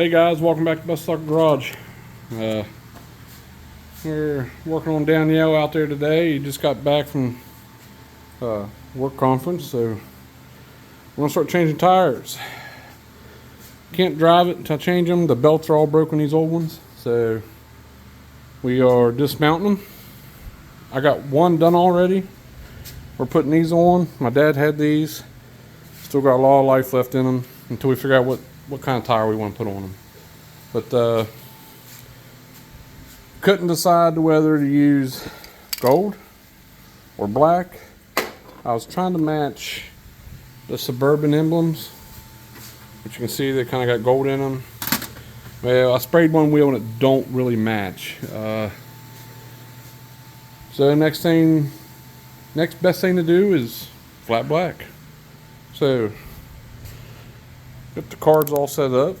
Hey guys, welcome back to Bus Stock Garage. We're working on Danielle out there today. He just got back from work conference, so we're gonna start changing tires. Can't drive it until I change them. The belts are all broken, these old ones, so we are dismounting them. I got one done already. We're putting these on. My dad had these. Still got a lot of life left in them until we figure out what kind of tire we want to put on them. But couldn't decide whether to use gold or black. I was trying to match the Suburban emblems, which you can see they kind of got gold in them. Well, I sprayed one wheel and it don't really match. So next best thing to do is flat black. So got the cards all set up,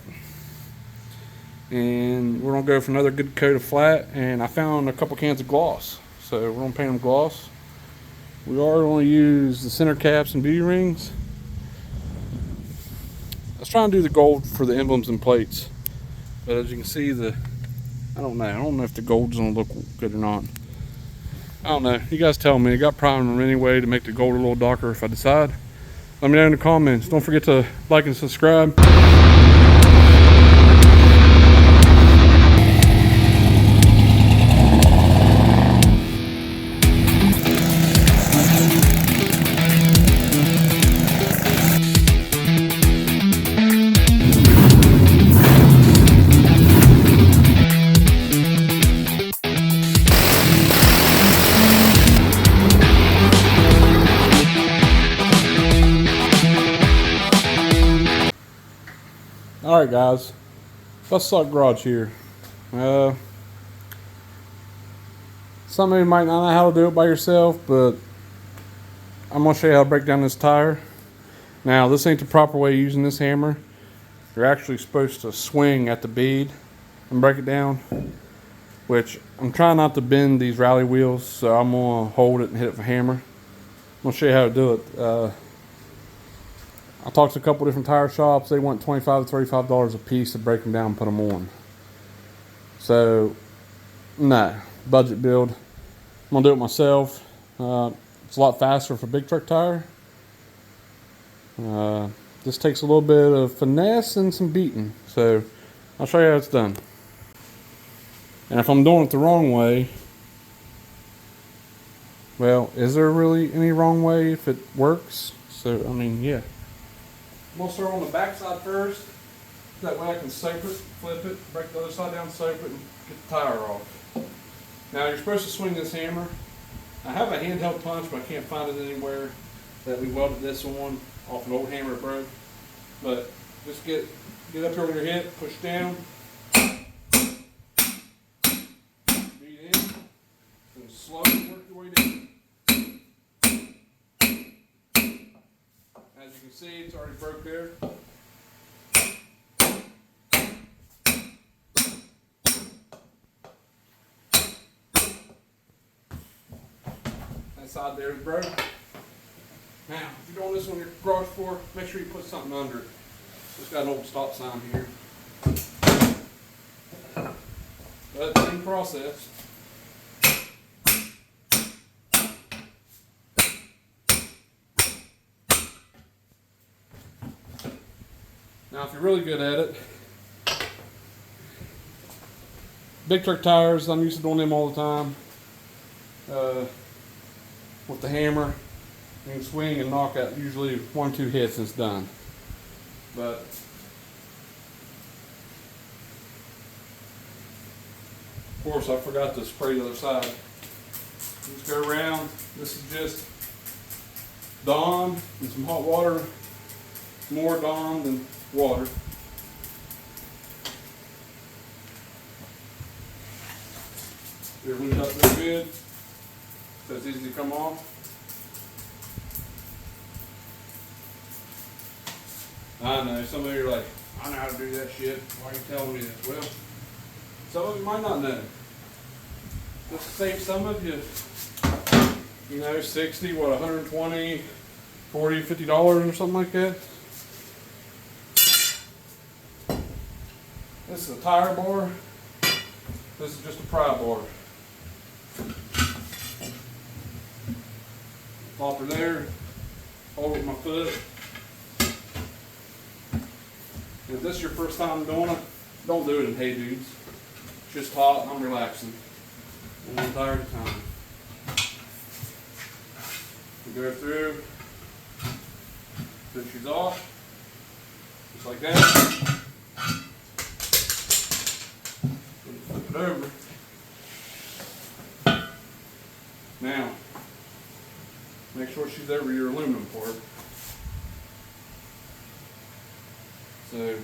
and we're gonna go for another good coat of flat. And I found a couple cans of gloss, so we're gonna paint them gloss. We are going to use the center caps and beauty rings. I was trying to do the gold for the emblems and plates, but as you can see, I don't know if the gold's gonna look good or not. I don't know. You guys tell me. I got primer anyway to make the gold a little darker if I decide. Let me know in the comments. Don't forget to like and subscribe. Alright guys, Bus Stock Garage here. Some of you might not know how to do it by yourself, but I'm going to show you how to break down this tire. Now, this ain't the proper way of using this hammer. You're actually supposed to swing at the bead and break it down, which I'm trying not to bend these rally wheels, so I'm going to hold it and hit it with a hammer. I'm going to show you how to do it. I talked to a couple different tire shops. They want $25 to $35 a piece to break them down and put them on. So, no, budget build. I'm gonna do it myself. It's a lot faster for a big truck tire. This takes a little bit of finesse and some beating. So, I'll show you how it's done. And if I'm doing it the wrong way, well, is there really any wrong way if it works? So, I mean, yeah. I'm going to start on the back side first. That way I can soap it, flip it, break the other side down, soap it, and get the tire off. Now you're supposed to swing this hammer. I have a handheld punch, but I can't find it anywhere that we welded this on off an old hammer it broke. But just get up here on your hip, push down, beat in, and slowly work your way down. As you can see, it's already broke there. That side there is broke. Now, if you're doing this on your garage floor, make sure you put something under it. It's got an old stop sign here. But same process. Now, if you're really good at it, big truck tires, I'm used to doing them all the time. With the hammer, you can swing and knock out usually 1-2 hits and it's done. But of course, I forgot to spray the other side. Just go around. This is just Dawn and some hot water. More Dawn than water. They're lubed up real good, so it's easy to come off. I know, some of you are like, I know how to do that shit. Why are you telling me this? Well, some of you might not know. Just to save some of you, 60, what, 120, $40, $50 or something like that. This is a tire bar. This is just a pry bar. Pop her there. Hold it with my foot. If this is your first time doing it, don't do it in Hey Dudes. It's just hot and I'm relaxing. One tire at a time. We go through. So she's off. Just like that. Flip it over. Now, make sure she's over your aluminum part. So,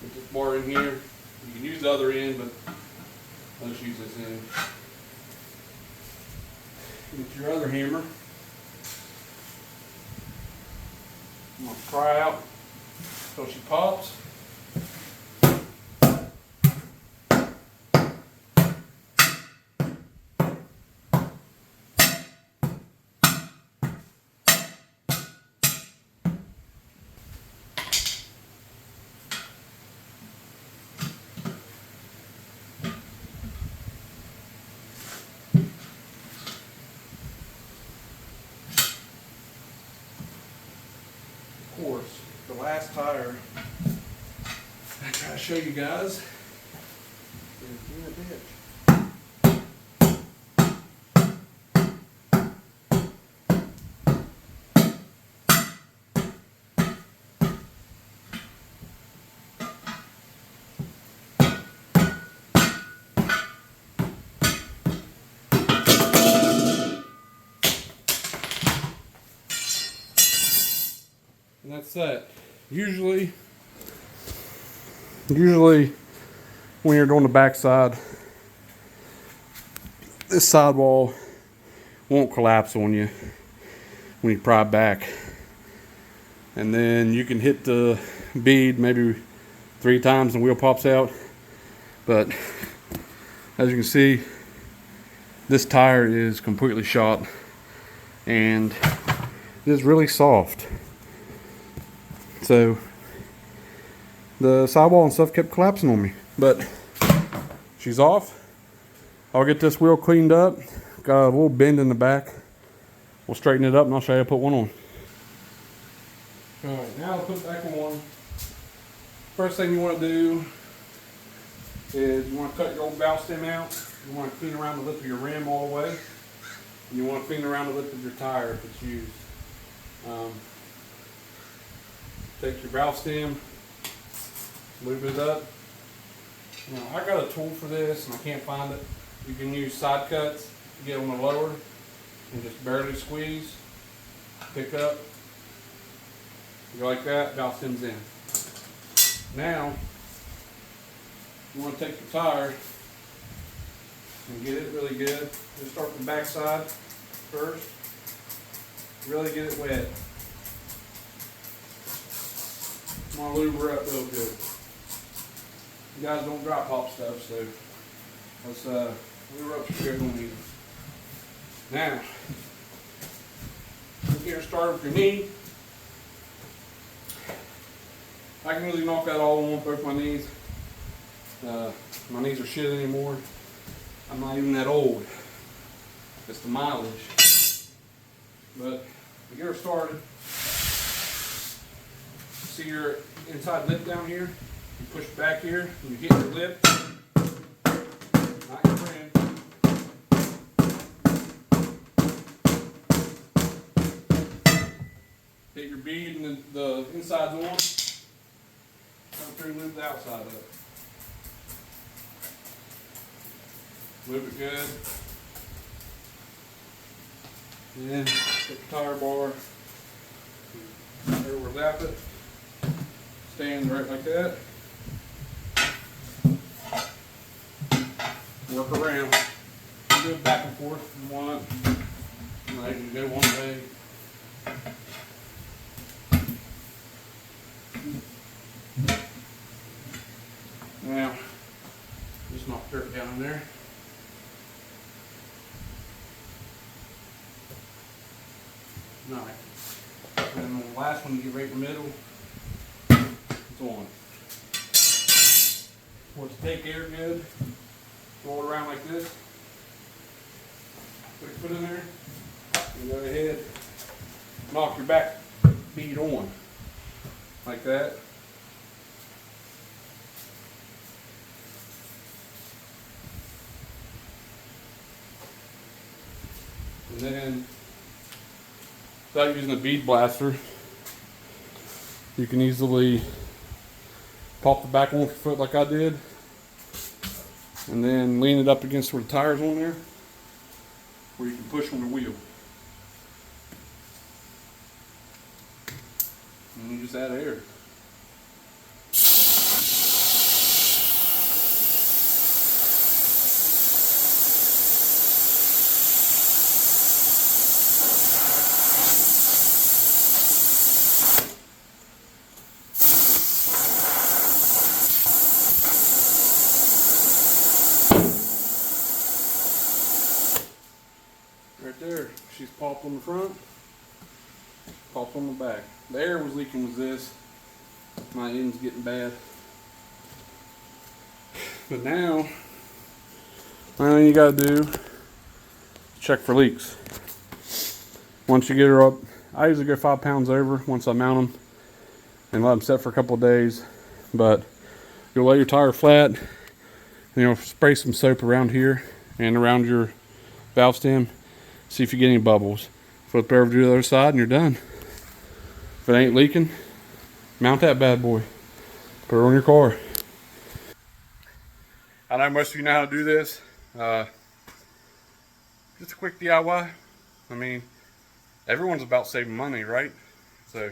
put this bar in here. You can use the other end, but I'll just use this end. Get your other hammer. I'm going to pry out until she pops. Of course, the last tire I try to show you guys is in the ditch. And that's that. Usually when you're doing the backside, this sidewall won't collapse on you when you pry back. And then you can hit the bead maybe 3 times and the wheel pops out. But as you can see, this tire is completely shot and it is really soft. So the sidewall and stuff kept collapsing on me, but she's off. I'll get this wheel cleaned up. Got a little bend in the back. We'll straighten it up and I'll show you how to put one on. Alright, now I'll put it back on. First thing you want to do is you want to cut your old valve stem out. You want to clean around the lip of your rim all the way. And you want to clean around the lip of your tire if it's used. Take your valve stem, lube it up. Now I got a tool for this and I can't find it. You can use side cuts to get on the lower and just barely squeeze, pick up, go like that, valve stem's in. Now you want to take your tire and get it really good. Just start from the back side first. Really get it wet. I'm going to lube her up real good. You guys don't drop pop stuff, so let's lube her up so you're going to need it. Now, get her started with your knee. I can really knock that all on both my knees. My knees are shit anymore. I'm not even that old. It's the mileage. But to get her started, see your inside lip down here? You push back here, and you hit your lip, not your rim. Hit your bead and the inside's on. Come through and lube the outside up. Lube it good. And then take the tire bar, overlap it. Stand right like that. Work around. You do it back and forth if you want. You can go one way. Now, just knock dirt down in there. Alright. And then the last one, you get right in the middle. It's on. Want to take air good, roll it around like this. Put your foot in there, and go ahead, knock your back bead on, like that. And then, without using a bead blaster, you can easily pop the back on with your foot like I did, and then lean it up against where the tire's on there, where you can push on the wheel. And you just add air. Right there, she's popped on the front, popped on the back. The air was leaking with this. My end's getting bad. But now, all you gotta do is check for leaks. Once you get her up, I usually go 5 pounds over once I mount them and let them set for a couple of days. But you'll lay your tire flat and you'll spray some soap around here and around your valve stem. See if you get any bubbles. Flip over to the other side and you're done. If it ain't leaking, mount that bad boy. Put it on your car. I know most of you know how to do this. Just a quick DIY. I mean, everyone's about saving money, right? So,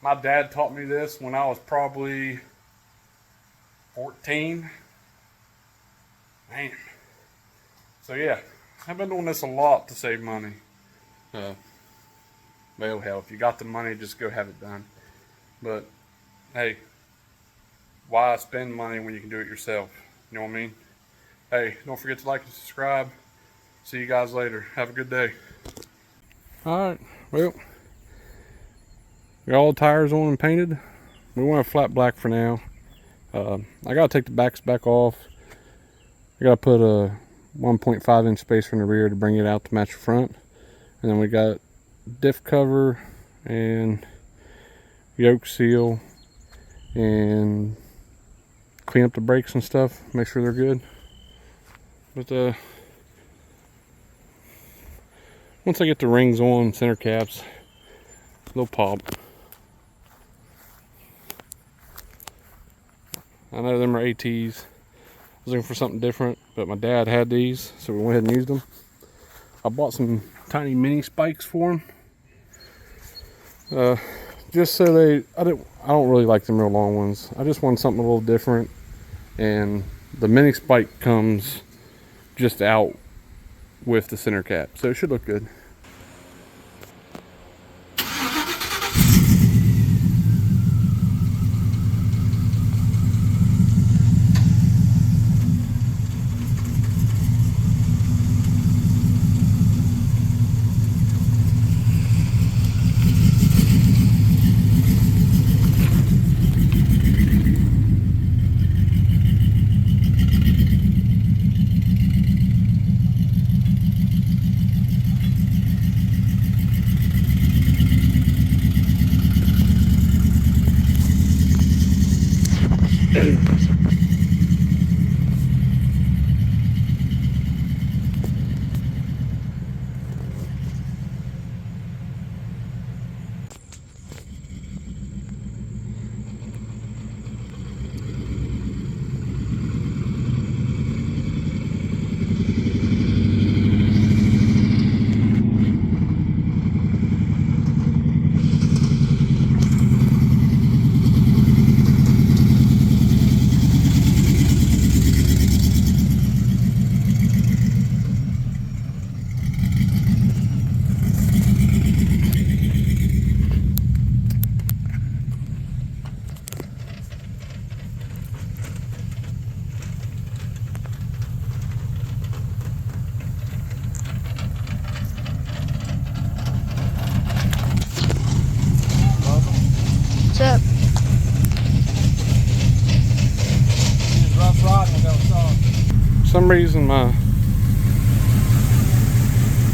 my dad taught me this when I was probably 14. Man. So yeah, I've been doing this a lot to save money. Well, hell, if you got the money, just go have it done. But, hey, why spend money when you can do it yourself? You know what I mean? Hey, don't forget to like and subscribe. See you guys later. Have a good day. Alright, well, got all the tires on and painted. We want a flat black for now. I gotta take the backs back off. I gotta put a 1.5 inch spacer in the rear to bring it out to match the front. And then we got diff cover and yoke seal and clean up the brakes and stuff, make sure they're good. But once I get the rings on, center caps, they'll pop. I know them are ATs. I was looking for something different, but my dad had these, so we went ahead and used them. I bought some tiny mini spikes for them. Just so I don't really like them real long ones. I just want something a little different, and the mini spike comes just out with the center cap, so it should look good. What's up? some reason I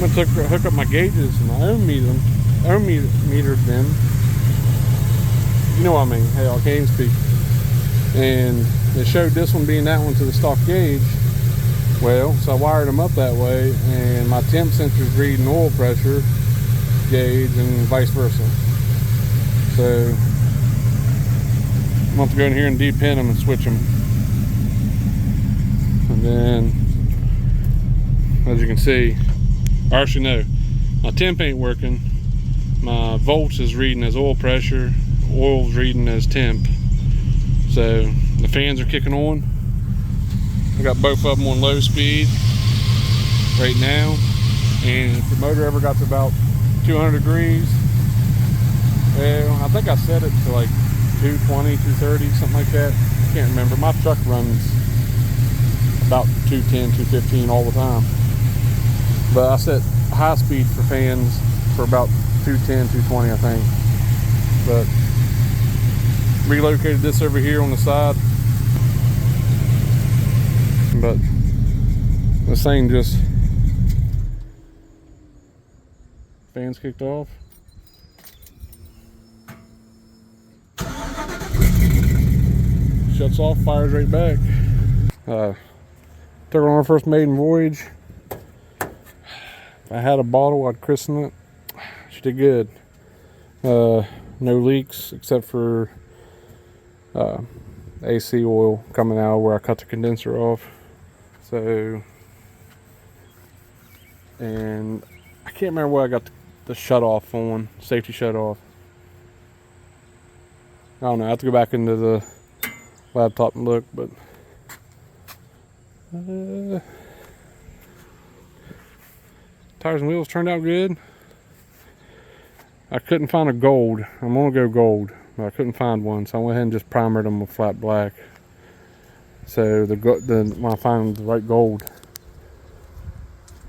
went to hook up my gauges and my ohm meter then. You know what I mean? Hell, I can't even speak. And it showed this one being that one to the stock gauge. Well, so I wired them up that way, and my temp sensor's reading oil pressure gauge and vice versa. So I'm going to go in here and depin them and switch them. And then, as you can see, I actually know my temp ain't working. My volts is reading as oil pressure, oil's reading as temp. So the fans are kicking on. I got both of them on low speed right now, and if the motor ever got to about 200 degrees, well, I think I set it to like 220, 230, something like that. I can't remember. My truck runs about 210, 215 all the time, but I set high speed for fans for about 210, 220, I think. But relocated this over here on the side. But this thing just, fans kicked off. Shuts off, fires right back. Took her on our first maiden voyage. If I had a bottle, I'd christen it. She did good. No leaks except for AC oil coming out where I cut the condenser off. So, and I can't remember where I got the shut off on, safety shut off. I don't know, I have to go back into the laptop and look, but tires and wheels turned out good. I couldn't find a gold. I'm gonna go gold, but I couldn't find one, so I went ahead and just primered them with flat black. So when I find the right gold,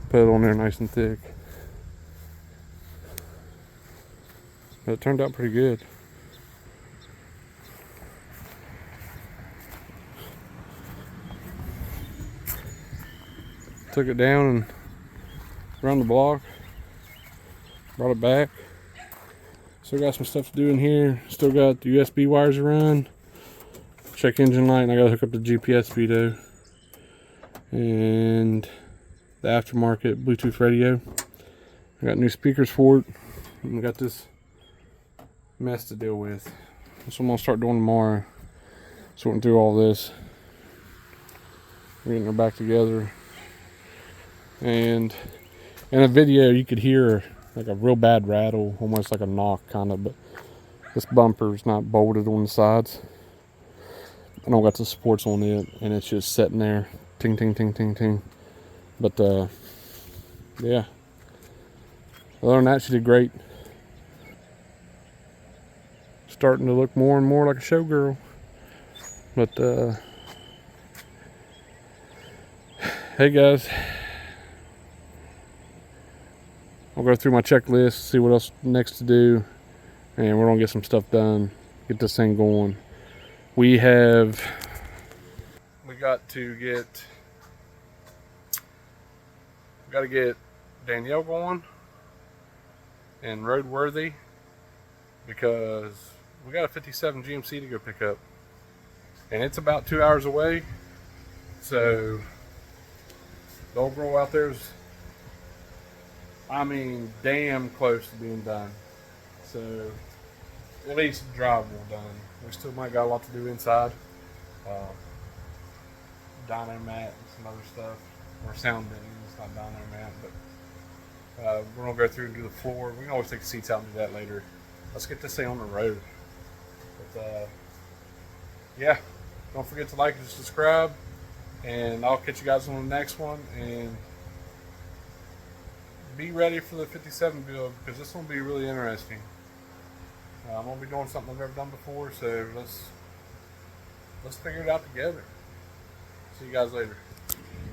put it on there nice and thick. But it turned out pretty good. Took it down and around the block, brought it back. Still got some stuff to do in here. Still got the USB wires to run. Check engine light, and I gotta hook up the GPS speedo and the aftermarket Bluetooth radio. I got new speakers for it, and we got this mess to deal with. That's what I'm gonna start doing tomorrow. Sorting through all this, getting her back together. And in a video, you could hear like a real bad rattle, almost like a knock, kind of. But this bumper's not bolted on the sides. I don't got the supports on it, and it's just sitting there, ting, ting, ting, ting, ting. But yeah. Other than that, she did great. Starting to look more and more like a showgirl. But hey guys, I'll go through my checklist, see what else next to do, and we're gonna get some stuff done, get this thing going. We got to get Danielle going and roadworthy, because we got a 57 GMC to go pick up, and it's about 2 hours away. So the old girl out there is, I mean, damn close to being done. So at least the drive will done. We still might got a lot to do inside. Dyno mat and some other stuff. Or sound bending, it's not dyno mat, but we're gonna go through and do the floor. We can always take the seats out and do that later. Let's get this thing on the road. But yeah, don't forget to like and subscribe, and I'll catch you guys on the next one. And be ready for the 57 build, because this one will be really interesting. I'm gonna be doing something I've never done before, so let's figure it out together. See you guys later.